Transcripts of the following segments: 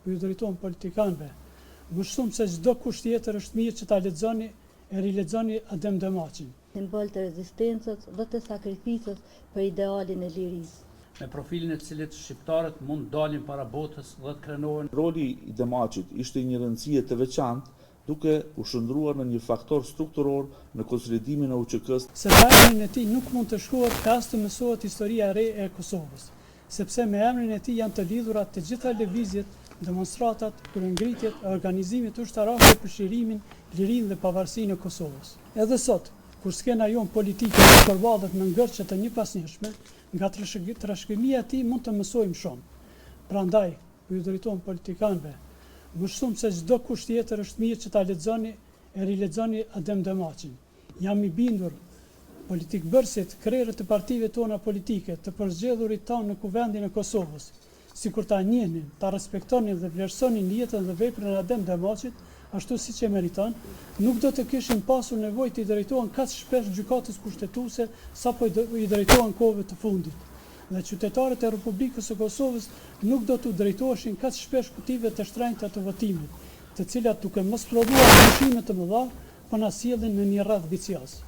ku ju drejtohen politikanëve, më shumë se çdo kusht tjetër është mirë që ta lexoni e rilexoni Adem Demaçin. Simbol të rezistencës dhe të sakrificës për idealin e lirisë. Me profilin e cilit shqiptarët mund dalin para botës dhe të krenohen. Roli i Demaçit ishte një rëndësie të veçantë, duke u shndruar në një faktor strukturor në konsolidimin e UÇK-s. Se me emrin e tij nuk mund të shkruhet as të mësohet historia e re e Kosovës, sepse me emrin e tij janë të lidhura të gjitha lëvizjet, demonstratat, kryengritjet e organizimit ushtarak për shirimin, lirinë dhe pavarësinë e Kosovës. Edhe sot, kur skena jonë politike përballet me ngërçe të njëpasnjëshme, nga trashëgimia e tij mund të mësojmë shumë. Prandaj, ju drejtohen politikanëve, më shumë se çdo kusht tjetër është mirë që ta lexoni e rilexoni Adem Demaçin. Jam i bindur politikbërësit, krerët të partive tona politike, të përzgjedhurit tanë në kuvendin e Kosovës, sikur ta njehnin, ta respektonin dhe vlerësonin jetën dhe veprën e Adem Demaçit, ashtu siç e meriton, nuk do të kishin pasur nevojë të i drejtohen kaq shpesh gjykatës kushtetuese sapo i drejtohen kohëve të fundit. Dhe qytetarët e Republikës së Kosovës nuk do t'u drejtoheshin kaq shpesh kutive të shtrenjta të votimit, të cilat duke mos prodhuar dyshime të mëdha, po na sjellin në një rreth vicioz.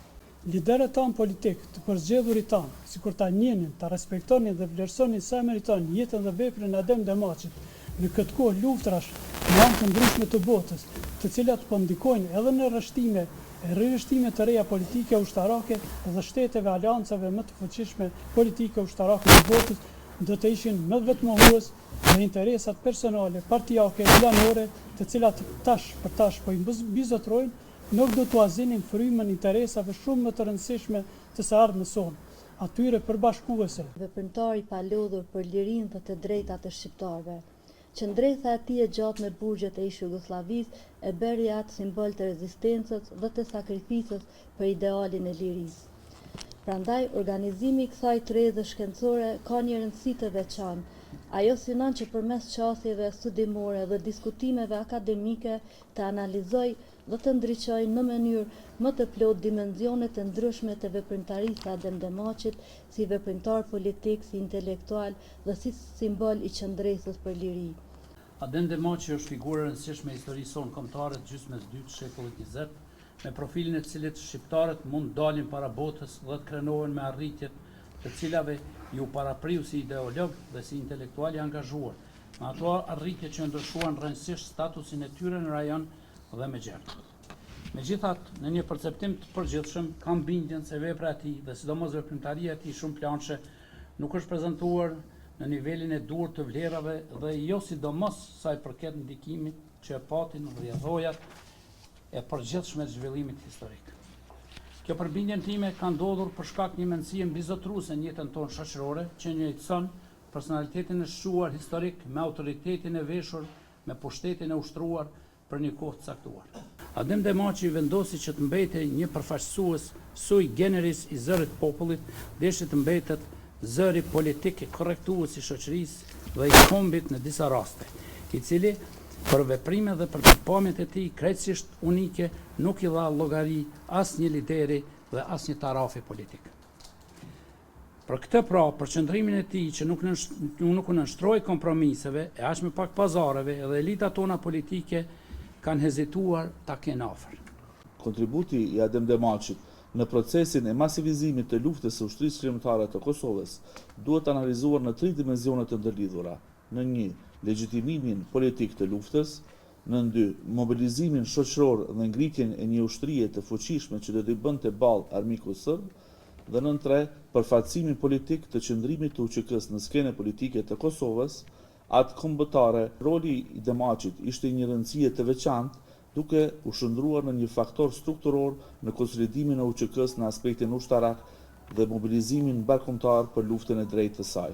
Liderët tanë politik, të përzgjedhurit tanë, sikur ta njehnin, ta respektonin dhe vlerësonin sa meriton jetën dhe veprën e Adem Demaçit në këtë kohë luftrash në anë të ndryshme të botës, të cilat po ndikojnë edhe në rrështime e rirështime të reja politike ushtarake dhe shteteve aleancave më të fuqishme politike ushtarake të botës, do të ishin më vetmohues dhe interesat personale, partijake, planore, të cilat tash për tash po i bizotrojnë, nuk do të azinin frymën interesave shumë më të rëndësishme të së ardhmës sonë, atyre përbashkuese. Veprimtari pa lodhur për lirinë dhe të drejtat e shqiptarëve. Qëndresa e tij e gjatë me burgjet e ish Jugosllavisë e bëri atë simbol të rezistencës dhe të sakrificës për idealin e lirisë. Prandaj, organizimi i kësaj tredhe shkencore ka një rëndësi të veçantë. Ajo synon që përmes qasjeve studimore dhe diskutimeve akademike të analizoj dhe të ndriçoj në mënyrë më të plot dimenzionet e ndryshme të veprimtarisë së Adem Demaçit si veprimtar politik, si intelektual dhe si simbol i qëndresës për liri. Adem Demaçi është figurë e rëndësishme e historisë sonë kombëtare të gjysmës dytë të shekullit 20, me profilin e cilit shqiptarët mund dalin para botës dhe të krenohen me arritjet të cilave ju parapriu si ideolog dhe si intelektual i angazhuar, me ato arritje që ndryshuan rrënjësisht statusin e tyre në rajon dhe me gjerë. Megjithatë, në një perceptim të përgjithshëm, kam bindjen se vepra e tij dhe sidomos veprimtaria e tij shumë planshë nuk është prezantuar në nivelin e duhur të vlerave dhe jo sidomos sa i përket ndikimit që e patin rrjedhojat e përgjithshme të zhvillimit historik. Kjo përbindjen time ka ndodhur për shkak një mendësie mbizotruese në jetën tonë shoqërore që njëjtëson personalitetin e shquar historik me autoritetin e veshur, me pushtetin e ushtruar për një kohë të caktuar. Adem Demaçi vendosi që të mbetej një përfaqësues sui generis i zërit popullit, deshi të mbetet zëri politik i korrektues i shoqërisë dhe i kombit në disa raste, i cili për veprime dhe për përpamjet e tij krejtësisht unike nuk i dha llogari asnjë lideri dhe asnjë tarafi politik. Për këtë pra, përqendrimin e tij që nuk u nënshtroi kompromiseve e aq më pak pazareve edhe elitat tona politike kanë hezituar ta kenë afër. Kontributi i Adem Demaçit në procesin e masivizimit të luftës së ushtrisë shërbimitare të Kosovës duhet analizuar në 3 dimensione të ndërlidhura. Në 1, legjitimimin politik të luftës, në 2, mobilizimin shoqëror dhe ngritjen e një ushtrie të fuqishme që do t'i bënte ballë armikut serb, dhe në 3, përfaqësimin politik të qëndrimit të UÇK-s në skenën politike të Kosovës, atë kombëtare. Roli i Demaçit ishte një rëndësie të veçantë, duke u shndruar në një faktor strukturor në konsolidimin e UÇK-s në aspektin ushtarak dhe mobilizimin mbarkombëtar për luftën e drejtë të saj.